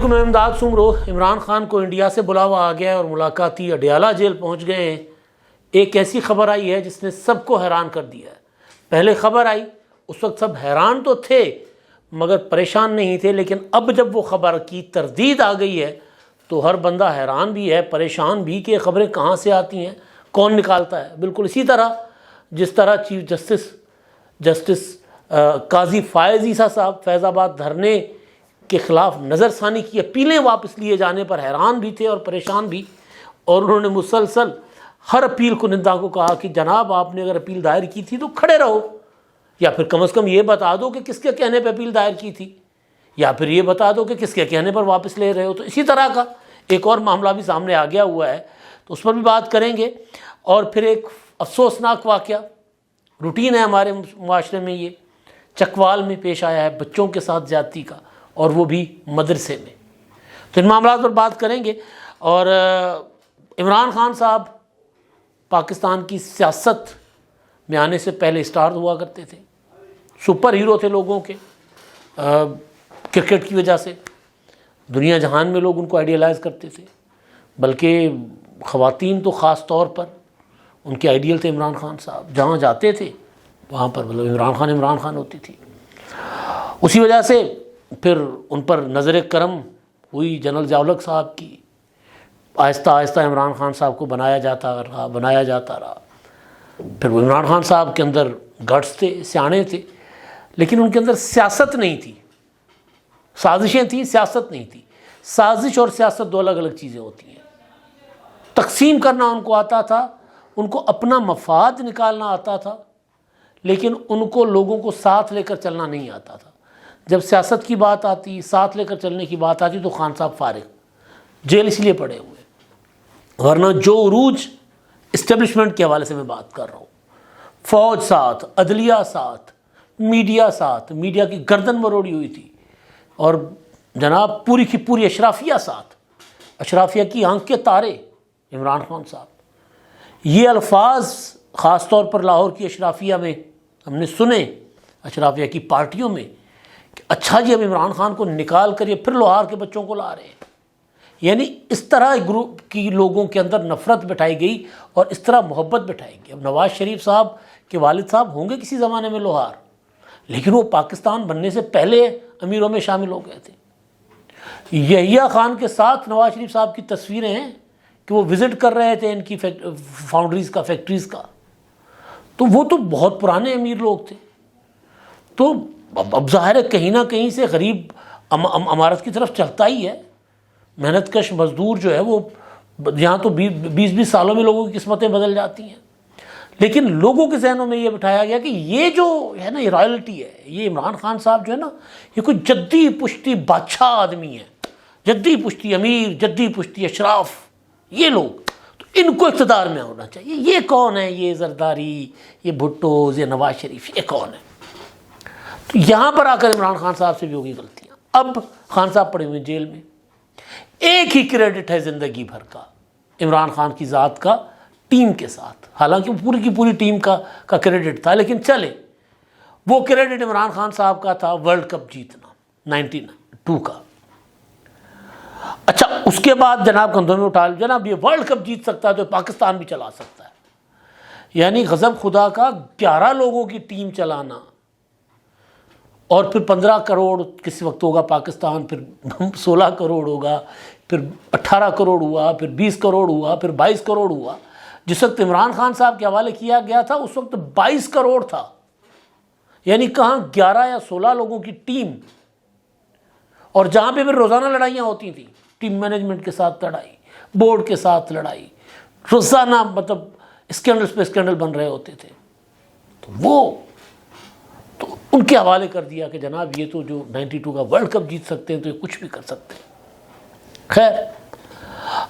علیکم. میں امداد سمرو. عمران خان کو انڈیا سے بلاوا آ گیا ہے اور ملاقاتی اڈیالہ جیل پہنچ گئے ہیں. ایک ایسی خبر آئی ہے جس نے سب کو حیران کر دیا ہے. پہلے خبر آئی اس وقت سب حیران تو تھے مگر پریشان نہیں تھے، لیکن اب جب وہ خبر کی تردید آ گئی ہے تو ہر بندہ حیران بھی ہے، پریشان بھی کہ خبریں کہاں سے آتی ہیں، کون نکالتا ہے. بالکل اسی طرح جس طرح چیف جسٹس قاضی فائز عیسیٰ صاحب فیض آباد دھرنے کے خلاف نظر ثانی کی اپیلیں واپس لیے جانے پر حیران بھی تھے اور پریشان بھی، اور انہوں نے مسلسل ہر اپیل کنندہ کو کہا کہ جناب آپ نے اگر اپیل دائر کی تھی تو کھڑے رہو، یا پھر کم از کم یہ بتا دو کہ کس کے کہنے پہ اپیل دائر کی تھی، یا پھر یہ بتا دو کہ کس کے کہنے پر واپس لے رہے ہو. تو اسی طرح کا ایک اور معاملہ بھی سامنے آ گیا ہوا ہے تو اس پر بھی بات کریں گے. اور پھر ایک افسوسناک واقعہ روٹین ہے ہمارے معاشرے میں، یہ چکوال میں پیش آیا ہے بچوں کے ساتھ زیادتی کا، اور وہ بھی مدرسے میں. تو ان معاملات پر بات کریں گے. اور عمران خان صاحب پاکستان کی سیاست میں آنے سے پہلے اسٹار ہوا کرتے تھے، سپر ہیرو تھے لوگوں کے. کرکٹ کی وجہ سے دنیا جہان میں لوگ ان کو آئیڈیلائز کرتے تھے، بلکہ خواتین تو خاص طور پر ان کے آئیڈیل تھے عمران خان صاحب. جہاں جاتے تھے وہاں پر مطلب عمران خان ہوتی تھی. اسی وجہ سے پھر ان پر نظر کرم ہوئی جنرل ضیاء الحق صاحب کی. آہستہ آہستہ عمران خان صاحب کو بنایا جاتا رہا. پھر وہ عمران خان صاحب کے اندر گٹس تھے، سیانے تھے، لیکن ان کے اندر سیاست نہیں تھی. سازشیں تھیں، سیاست نہیں تھی. سازش اور سیاست دو الگ الگ چیزیں ہوتی ہیں. تقسیم کرنا ان کو آتا تھا، ان کو اپنا مفاد نکالنا آتا تھا، لیکن ان کو لوگوں کو ساتھ لے کر چلنا نہیں آتا تھا. جب سیاست کی بات آتی، ساتھ لے کر چلنے کی بات آتی تو خان صاحب فارغ، جیل اس لیے پڑے ہوئے. ورنہ جو عروج اسٹیبلشمنٹ کے حوالے سے میں بات کر رہا ہوں، فوج ساتھ، عدلیہ ساتھ، میڈیا ساتھ، میڈیا کی گردن مروڑی ہوئی تھی، اور جناب پوری کی پوری اشرافیہ ساتھ، اشرافیہ کی آنکھ کے تارے عمران خان صاحب. یہ الفاظ خاص طور پر لاہور کی اشرافیہ میں ہم نے سنے، اشرافیہ کی پارٹیوں میں، کہ اچھا جی اب عمران خان کو نکال کر یہ پھر لوہار کے بچوں کو لا رہے ہیں. یعنی اس طرح گروپ کی لوگوں کے اندر نفرت بٹھائی گئی اور اس طرح محبت بٹھائی گئی. اب نواز شریف صاحب کے والد صاحب ہوں گے کسی زمانے میں لوہار، لیکن وہ پاکستان بننے سے پہلے امیروں میں شامل ہو گئے تھے. یحییٰ خان کے ساتھ نواز شریف صاحب کی تصویریں ہیں کہ وہ وزٹ کر رہے تھے ان کی فاؤنڈریز کا، فیکٹریز کا. تو وہ تو بہت پرانے امیر لوگ تھے. تو اب ظاہر ہے کہیں نہ کہیں سے غریب عمارت کی طرف چلتا ہی ہے. محنت کش مزدور جو ہے وہ یہاں تو 20 سالوں میں لوگوں کی قسمتیں بدل جاتی ہیں. لیکن لوگوں کے ذہنوں میں یہ بٹھایا گیا کہ یہ جو ہے نا، یہ رائلٹی ہے، یہ عمران خان صاحب جو ہے نا، یہ کوئی جدی پشتی بادشاہ آدمی ہے، جدی پشتی امیر، جدی پشتی اشراف، یہ لوگ، تو ان کو اقتدار میں ہونا چاہیے. یہ کون ہے؟ یہ زرداری، یہ بھٹوز، یہ نواز شریف، یہ کون ہے؟ تو یہاں پر آ کر عمران خان صاحب سے بھی ہوگی غلطیاں. اب خان صاحب پڑے ہوئے جیل میں. ایک ہی کریڈٹ ہے زندگی بھر کا عمران خان کی ذات کا ٹیم کے ساتھ، حالانکہ پوری کی پوری ٹیم کا کریڈٹ تھا، لیکن چلے وہ کریڈٹ عمران خان صاحب کا تھا ورلڈ کپ جیتنا 92 کا. اچھا اس کے بعد جناب کندھوں میں اٹھا لیا، جناب یہ ورلڈ کپ جیت سکتا ہے تو پاکستان بھی چلا سکتا ہے. یعنی غضب خدا کا 11 لوگوں کی ٹیم چلانا، اور پھر 15 کروڑ کسی وقت ہوگا پاکستان، پھر 16 کروڑ ہوگا، پھر 18 کروڑ ہوا، پھر 20 کروڑ ہوا، پھر 22 کروڑ ہوا. جس وقت عمران خان صاحب کے حوالے کیا گیا تھا اس وقت 22 کروڑ تھا. یعنی کہاں 11 یا 16 لوگوں کی ٹیم، اور جہاں پہ پھر روزانہ لڑائیاں ہوتی تھیں، ٹیم مینجمنٹ کے ساتھ لڑائی، بورڈ کے ساتھ لڑائی، روزانہ مطلب اسکینڈلز پہ اسکینڈل بن رہے ہوتے تھے. تو ان کے حوالے کر دیا کہ جناب یہ تو جو 92 کا ورلڈ کپ جیت سکتے ہیں تو یہ کچھ بھی کر سکتے ہیں. خیر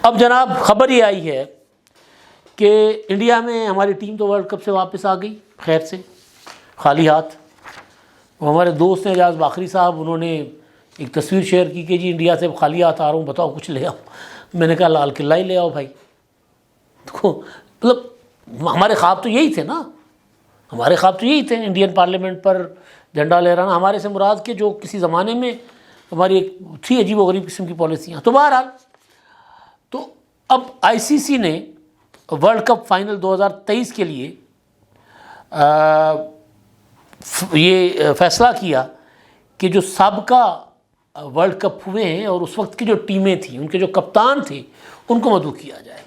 اب جناب خبر یہ آئی ہے کہ انڈیا میں ہماری ٹیم تو ورلڈ کپ سے واپس آ گئی خیر سے، خالی ہاتھ. ہمارے دوست ہیں اعجاز باقری صاحب، انہوں نے ایک تصویر شیئر کی کہ جی انڈیا سے خالی ہاتھ آ رہا ہوں، بتاؤ کچھ لے آؤ. میں نے کہا لال قلعہ ہی لے آؤ بھائی. مطلب ہمارے خواب تو یہی تھے نا، ہمارے خواب تو یہی تھے، انڈین پارلیمنٹ پر جھنڈا لہرانا. ہمارے سے مراد کہ جو کسی زمانے میں ہماری ایک تھی عجیب و غریب قسم کی پالیسیاں. تو بہرحال تو اب آئی سی سی نے ورلڈ کپ فائنل 2023 کے لیے یہ فیصلہ کیا کہ جو سابقہ ورلڈ کپ ہوئے ہیں اور اس وقت کی جو ٹیمیں تھیں، ان کے جو کپتان تھے، ان کو مدعو کیا جائے،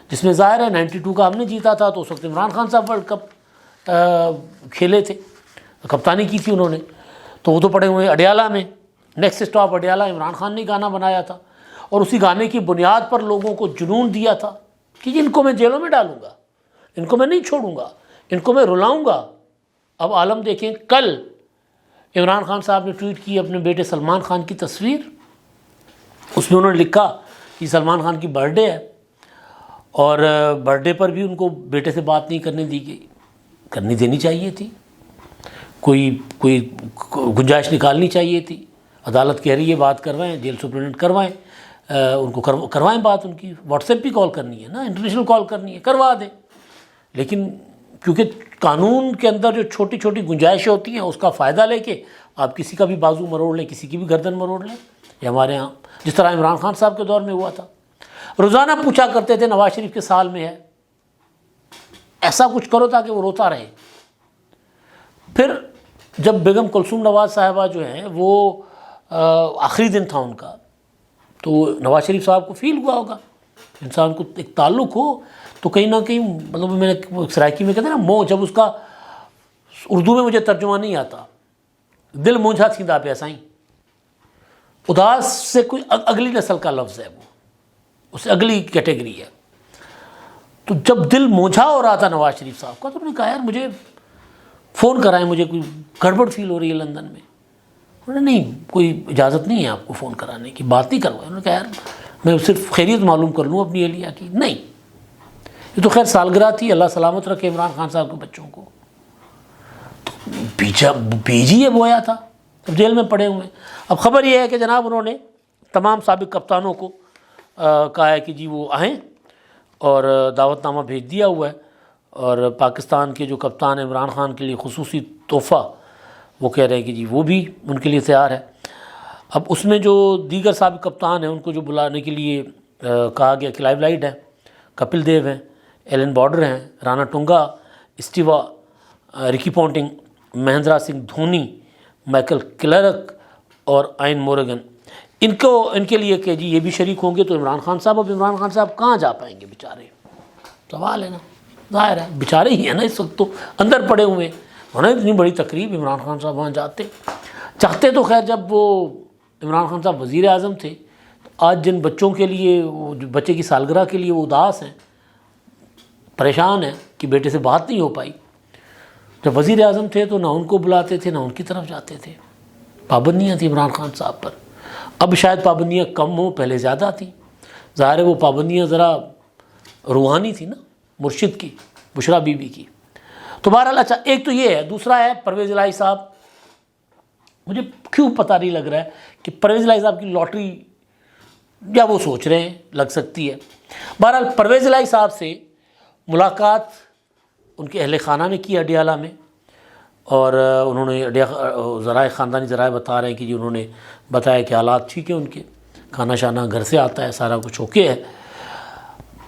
جس میں ظاہر ہے 92 کا ہم نے جیتا تھا تو اس وقت عمران خان صاحب ورلڈ کپ کھیلے تھے، کپتانی کی تھی انہوں نے، تو وہ تو پڑے ہوئے اڈیالہ میں. نیکسٹ اسٹاپ اڈیالہ، عمران خان نے گانا بنایا تھا اور اسی گانے کی بنیاد پر لوگوں کو جنون دیا تھا کہ ان کو میں جیلوں میں ڈالوں گا، ان کو میں نہیں چھوڑوں گا، ان کو میں رلاؤں گا. اب عالم دیکھیں، کل عمران خان صاحب نے ٹویٹ کی اپنے بیٹے سلمان خان کی تصویر، اس میں انہوں نے لکھا کہ سلمان خان کی برتھ ڈے ہے اور برتھ ڈے پر بھی ان کو بیٹے سے بات نہیں کرنے دی گئی. کرنی دینی چاہیے تھی، کوئی گنجائش نکالنی چاہیے تھی. عدالت کہہ رہی ہے بات کروائیں، جیل سپرنٹینڈنٹ کروائیں، ان کو کروائیں بات، ان کی واٹس ایپ پہ کال کرنی ہے نا، انٹرنیشنل کال کرنی ہے، کروا دیں. لیکن کیونکہ قانون کے اندر جو چھوٹی چھوٹی گنجائشیں ہوتی ہیں اس کا فائدہ لے کے آپ کسی کا بھی بازو مروڑ لیں، کسی کی بھی گردن مروڑ لیں. یہ ہمارے ہاں جس طرح عمران خان صاحب کے دور میں ہوا تھا، روزانہ پوچھا کرتے تھے نواز شریف کے سال میں ہے، ایسا کچھ کرو تاکہ وہ روتا رہے. پھر جب بیگم کلثوم نواز صاحبہ جو ہیں وہ آخری دن تھا ان کا، تو نواز شریف صاحب کو فیل ہوا ہوگا، انسان کو ایک تعلق ہو تو کہیں نہ کہیں، مطلب میں نے سرائکی میں کہتے ہیں نا موہ، جب اس کا اردو میں مجھے ترجمہ نہیں آتا، دل مونجھا تھیندا پیا سائیں. اداس سے کوئی اگلی نسل کا لفظ ہے، وہ اس سے اگلی کیٹیگری ہے. تو جب دل مونجھا ہو رہا تھا نواز شریف صاحب کا، تو انہوں نے کہا یار مجھے فون کرائیں، مجھے کوئی گڑبڑ فیل ہو رہی ہے لندن میں. انہوں نے نہیں، کوئی اجازت نہیں ہے آپ کو فون کرانے کی، بات نہیں کروائے. انہوں نے کہا یار میں صرف خیریت معلوم کر لوں اپنی اہلیہ کی. نہیں، یہ تو خیر سالگرہ تھی، اللہ سلامت رکھے عمران خان صاحب کے بچوں کو. تو بیجی ہے بویا تھا، اب جیل میں پڑے ہوئے ہیں. اب خبر یہ ہے کہ جناب انہوں نے تمام سابق کپتانوں کو کہا ہے کہ جی وہ آئیں، اور دعوت نامہ بھیج دیا ہوا ہے. اور پاکستان کے جو کپتان عمران خان کے لیے خصوصی تحفہ، وہ کہہ رہے ہیں کہ جی وہ بھی ان کے لیے تیار ہے. اب اس میں جو دیگر سابق کپتان ہیں ان کو جو بلانے کے لیے کہا گیا کہ لائیو لائٹ ہے، کپل دیو ہیں، ایلن بارڈر ہیں، رانا ٹنگا، اسٹیوا، رکی Ponting, Mahindra Singh Dhoni, Michael clerk اور آئن مورگن. ان کے لیے کہ جی یہ بھی شریک ہوں گے. تو عمران خان صاحب، اب عمران خان صاحب کہاں جا پائیں گے بیچارے؟ سوال ہے نا، ظاہر ہے بیچارے ہی ہیں نا اس وقت، تو اندر پڑے ہوئے ہیں. ہونا اتنی بڑی تقریب، عمران خان صاحب وہاں چاہتے تو خیر جب وہ عمران خان صاحب وزیر اعظم تھے، تو آج جن بچوں کے لیے، جو بچے کی سالگرہ کے لیے وہ اداس ہیں، پریشان ہیں کہ بیٹے سے بات نہیں ہو پائی، جب وزیر اعظم تھے تو نہ ان کو بلاتے تھے نہ ان کی طرف جاتے تھے. پابندیاں تھیں عمران خان صاحب پر. اب شاید پابندیاں کم ہوں، پہلے زیادہ تھیں. ظاہر ہے وہ پابندیاں ذرا روحانی تھی نا، مرشد کی، بشرا بی بی کی. تو بہرحال اچھا، ایک تو یہ ہے. دوسرا ہے پرویز الہی صاحب. مجھے کیوں پتہ نہیں لگ رہا ہے کہ پرویز الہی صاحب کی لاٹری، یا وہ سوچ رہے ہیں لگ سکتی ہے. بہرحال پرویز الہی صاحب سے ملاقات ان کے اہل خانہ نے کی اڈیالہ میں، اور انہوں نے خاندانی ذرائع بتا رہے ہیں کہ جی انہوں نے بتایا کہ حالات ٹھیک ہیں ان کے، کھانا شانا گھر سے آتا ہے، سارا کچھ اوکے ہے.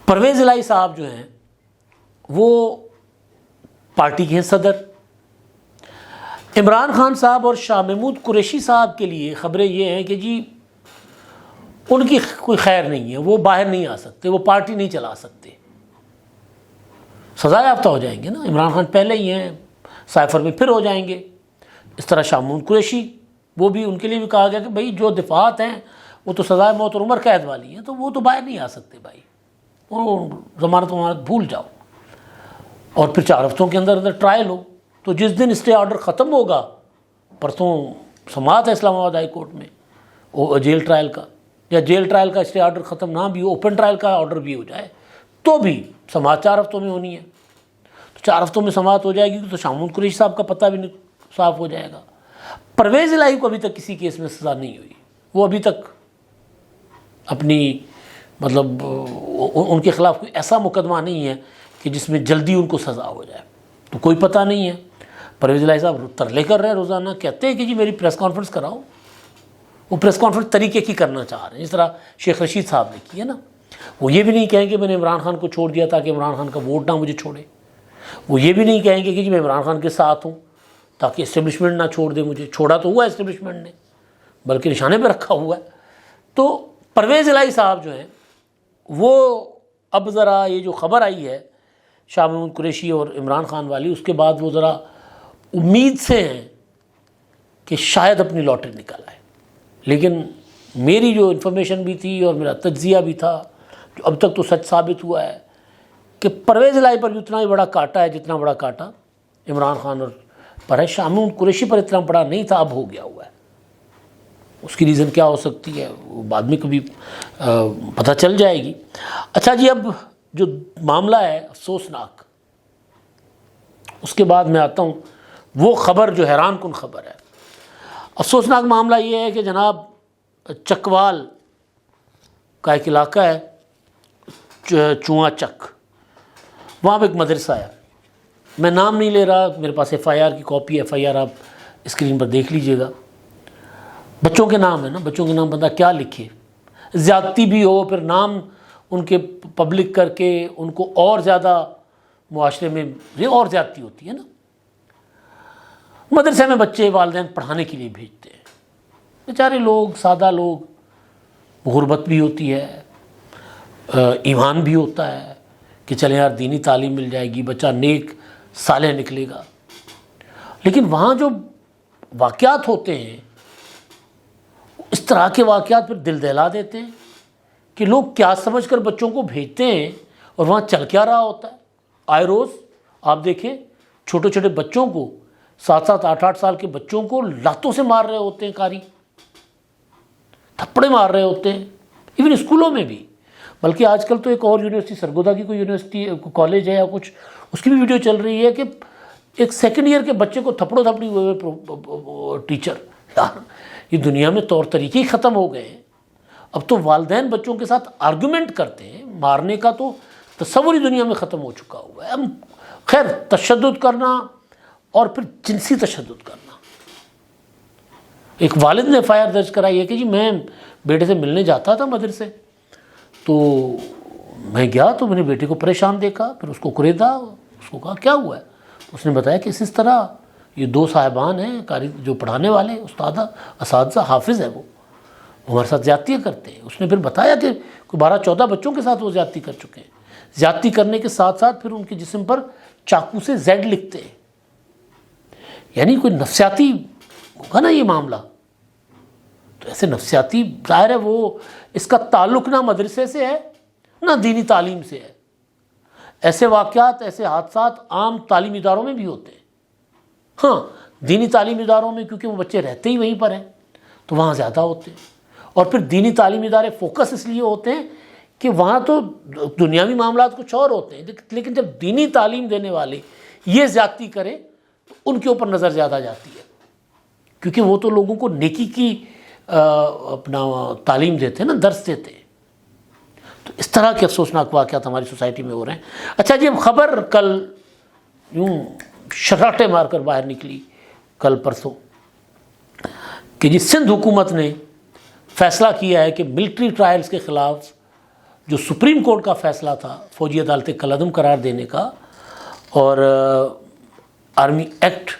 پرویز الہی صاحب جو ہیں وہ پارٹی کے صدر. عمران خان صاحب اور شاہ محمود قریشی صاحب کے لیے خبریں یہ ہیں کہ جی ان کی کوئی خیر نہیں ہے، وہ باہر نہیں آ سکتے، وہ پارٹی نہیں چلا سکتے، سزا یافتہ ہو جائیں گے نا. عمران خان پہلے ہی ہیں، سائفر میں پھر ہو جائیں گے. اس طرح شاہ محمود قریشی، وہ بھی ان کے لیے بھی کہا گیا کہ بھائی جو دفعات ہیں وہ تو سزائے موت اور عمر قید والی ہیں، تو وہ تو باہر نہیں آ سکتے بھائی، وہ ضمانت بھول جاؤ. اور پھر 4 ہفتوں کے اندر ٹرائل ہو. تو جس دن اسٹے آرڈر ختم ہوگا، پرسوں سماعت ہے اسلام آباد ہائی کورٹ میں جیل ٹرائل کا، یا جیل ٹرائل کا اسٹے آرڈر ختم نہ بھی ہو، اوپن ٹرائل کا آرڈر بھی ہو جائے، تو بھی سماعت 4 ہفتوں میں ہونی ہے. تو 4 ہفتوں میں سماعت ہو جائے گی تو شاہ محمود قریشی صاحب کا پتہ بھی صاف ہو جائے گا. پرویز الہی کو ابھی تک کسی کیس میں سزا نہیں ہوئی. وہ ابھی تک اپنی، مطلب ان کے خلاف کوئی ایسا مقدمہ نہیں ہے کہ جس میں جلدی ان کو سزا ہو جائے. تو کوئی پتہ نہیں ہے. پرویز الہی صاحب ترلے کر رہے ہیں روزانہ، کہتے ہیں کہ جی میری پریس کانفرنس کراؤ، وہ پریس کانفرنس طریقے کی کرنا چاہ رہے ہیں، جس طرح شیخ رشید صاحب نے کی ہے نا. وہ یہ بھی نہیں کہیں کہ میں نے عمران خان کو چھوڑ دیا تاکہ عمران خان کا ووٹ نہ مجھے چھوڑے. وہ یہ بھی نہیں کہیں گے کہ جی میں عمران خان کے ساتھ ہوں تاکہ اسٹیبلشمنٹ نہ چھوڑ دے مجھے. چھوڑا تو ہوا اسٹیبلشمنٹ نے، بلکہ نشانے پہ رکھا ہوا ہے. تو پرویز الہی صاحب جو ہیں وہ اب ذرا یہ جو خبر آئی ہے شاہ محمود قریشی اور عمران خان والی، اس کے بعد وہ ذرا امید سے ہیں کہ شاید اپنی لاٹری نکل آئے. لیکن میری جو انفارمیشن بھی تھی اور میرا تجزیہ بھی تھا، جو اب تک تو سچ ثابت ہوا ہے، کہ پرویز الہی پر اتنا ہی بڑا کاٹا ہے جتنا بڑا کاٹا عمران خان اور پر ہے، شاہ محمود قریشی پر اتنا بڑا نہیں تھا، اب ہو گیا ہوا ہے. اس کی ریزن کیا ہو سکتی ہے وہ بعد میں کبھی پتہ چل جائے گی. اچھا جی، اب جو معاملہ ہے افسوسناک، اس کے بعد میں آتا ہوں وہ خبر جو حیران کن خبر ہے. افسوسناک معاملہ یہ ہے کہ جناب چکوال کا ایک علاقہ ہے چواں چک، وہاں پہ ایک مدرسہ ہے. میں نام نہیں لے رہا، میرے پاس ایف آئی آر کی کاپی، ایف آئی آر آپ اسکرین پر دیکھ لیجئے گا. بچوں کے نام ہے نا، بچوں کے نام بندہ کیا لکھے، زیادتی بھی ہو پھر نام ان کے پبلک کر کے ان کو اور زیادہ معاشرے میں یہ اور زیادتی ہوتی ہے نا. مدرسے میں بچے والدین پڑھانے کے لیے بھیجتے ہیں، بیچارے لوگ، سادہ لوگ، غربت بھی ہوتی ہے، ایمان بھی ہوتا ہے کہ چلے یار دینی تعلیم مل جائے گی، بچہ نیک صالح نکلے گا. لیکن وہاں جو واقعات ہوتے ہیں، اس طرح کے واقعات پھر دل دہلا دیتے ہیں کہ لوگ کیا سمجھ کر بچوں کو بھیجتے ہیں اور وہاں چل کیا رہا ہوتا ہے. آئے روز آپ دیکھیں چھوٹے چھوٹے بچوں کو، 7-7 8-8 سال کے بچوں کو لاتوں سے مار رہے ہوتے ہیں، کاری تھپڑے مار رہے ہوتے ہیں، ایون اسکولوں میں بھی. بلکہ آج کل تو ایک اور یونیورسٹی، سرگودا کی کوئی یونیورسٹی کالج ہے یا کچھ، اس کی بھی ویڈیو چل رہی ہے کہ ایک سیکنڈ ایئر کے بچے کو تھپڑوں تھپڑی ہوئے ٹیچر. یار یہ دنیا میں طور طریقے ہی ختم ہو گئے ہیں. اب تو والدین بچوں کے ساتھ آرگومنٹ کرتے ہیں، مارنے کا تو تصور ہی دنیا میں ختم ہو چکا ہوا ہے. اب خیر تشدد کرنا اور پھر جنسی تشدد کرنا. ایک والد نے ایف آئی آر درج کرائی ہے کہ جی میں بیٹے سے ملنے جاتا تھا مدرسے، تو میں گیا تو میں نے بیٹے کو پریشان دیکھا، پھر اس کو قریدا، اس کو کہا کیا ہوا ہے. اس نے بتایا کہ اس طرح یہ 2 صاحبان ہیں قاری جو پڑھانے والے اساتذہ حافظ ہے، وہ ہمارے ساتھ زیادتیاں کرتے ہیں. اس نے پھر بتایا کہ 12-14 بچوں کے ساتھ وہ زیادتی کر چکے ہیں. زیادتی کرنے کے ساتھ ساتھ پھر ان کے جسم پر چاقو سے زیڈ لکھتے ہیں. یعنی کوئی نفسیاتی ہوگا نا یہ معاملہ. تو ایسے نفسیاتی ظاہر ہے وہ اس کا تعلق نہ مدرسے سے ہے نہ دینی تعلیم سے ہے. ایسے واقعات، ایسے حادثات عام تعلیمی اداروں میں بھی ہوتے ہیں. ہاں دینی تعلیمی اداروں میں کیونکہ وہ بچے رہتے ہی وہیں پر ہیں تو وہاں زیادہ ہوتے ہیں. اور پھر دینی تعلیمی ادارے فوکس اس لیے ہوتے ہیں کہ وہاں تو دنیاوی معاملات کچھ اور ہوتے ہیں، لیکن جب دینی تعلیم دینے والے یہ زیادتی کریں تو ان کے اوپر نظر زیادہ جاتی ہے، کیونکہ وہ تو لوگوں کو نیکی کی اپنا تعلیم دیتے ہیں نا، درس دیتے ہیں. تو اس طرح کے افسوسناک واقعات ہماری سوسائٹی میں ہو رہے ہیں. اچھا جی، اب خبر کل یوں شراٹے مار کر باہر نکلی کل پرسوں کہ جی سندھ حکومت نے فیصلہ کیا ہے کہ ملٹری ٹرائلز کے خلاف جو سپریم کورٹ کا فیصلہ تھا فوجی عدالتیں کالعدم قرار دینے کا اور آرمی ایکٹ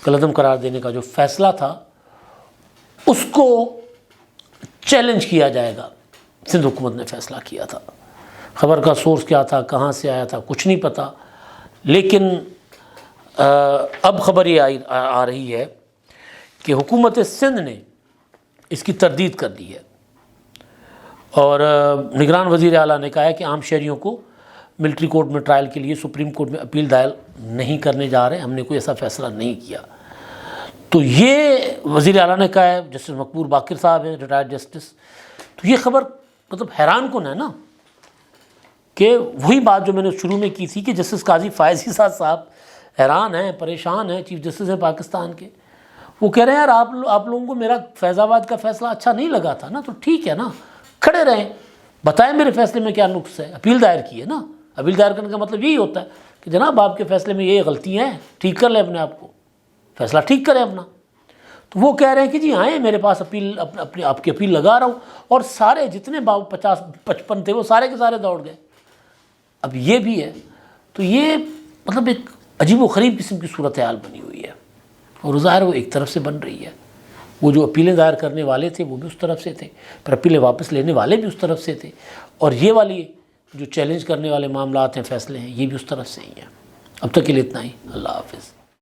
کالعدم قرار دینے کا جو فیصلہ تھا اس کو چیلنج کیا جائے گا. سندھ حکومت نے فیصلہ کیا تھا. خبر کا سورس کیا تھا، کہاں سے آیا تھا، کچھ نہیں پتہ. لیکن اب خبر یہ آ رہی ہے کہ حکومت سندھ نے اس کی تردید کر دی ہے اور نگران وزیر اعلیٰ نے کہا ہے کہ عام شہریوں کو ملٹری کورٹ میں ٹرائل کے لیے سپریم کورٹ میں اپیل دائر نہیں کرنے جا رہے، ہم نے کوئی ایسا فیصلہ نہیں کیا. تو یہ وزیر اعلیٰ نے کہا ہے. جسٹس مقبول باقر صاحب ہیں ریٹائرڈ جسٹس. تو یہ خبر مطلب حیران کن ہے نا، کہ وہی بات جو میں نے شروع میں کی تھی کہ جسٹس قاضی فائز احسان صاحب حیران ہیں، پریشان ہیں، چیف جسٹس ہیں پاکستان کے. وہ کہہ رہے ہیں یار آپ لوگوں کو میرا فیض آباد کا فیصلہ اچھا نہیں لگا تھا نا، تو ٹھیک ہے نا، کھڑے رہیں، بتائیں میرے فیصلے میں کیا نقص ہے. اپیل دائر کی ہے نا. اپیل دائر کرنے کا مطلب یہی ہوتا ہے کہ جناب آپ کے فیصلے میں یہ غلطیاں ہیں، ٹھیک کر لیں اپنے آپ کو، فیصلہ ٹھیک کریں اپنا. تو وہ کہہ رہے ہیں کہ جی آئیں میرے پاس اپیل اپنی آپ کی اپیل لگا رہا ہوں، اور سارے جتنے 50-55 تھے وہ سارے کے سارے دوڑ گئے۔ اب یہ بھی ہے، تو یہ مطلب ایک عجیب و غریب قسم کی صورتحال بنی ہوئی ہے، اور ظاہر وہ ایک طرف سے بن رہی ہے، وہ جو اپیلیں دائر کرنے والے تھے وہ بھی اس طرف سے تھے، پھر اپیلیں واپس لینے والے بھی اس طرف سے تھے، اور یہ والی جو چیلنج کرنے والے معاملات ہیں، فیصلے ہیں، یہ بھی اس طرف سے ہی ہیں۔ اب تک کے لیے اتنا ہی، اللہ حافظ۔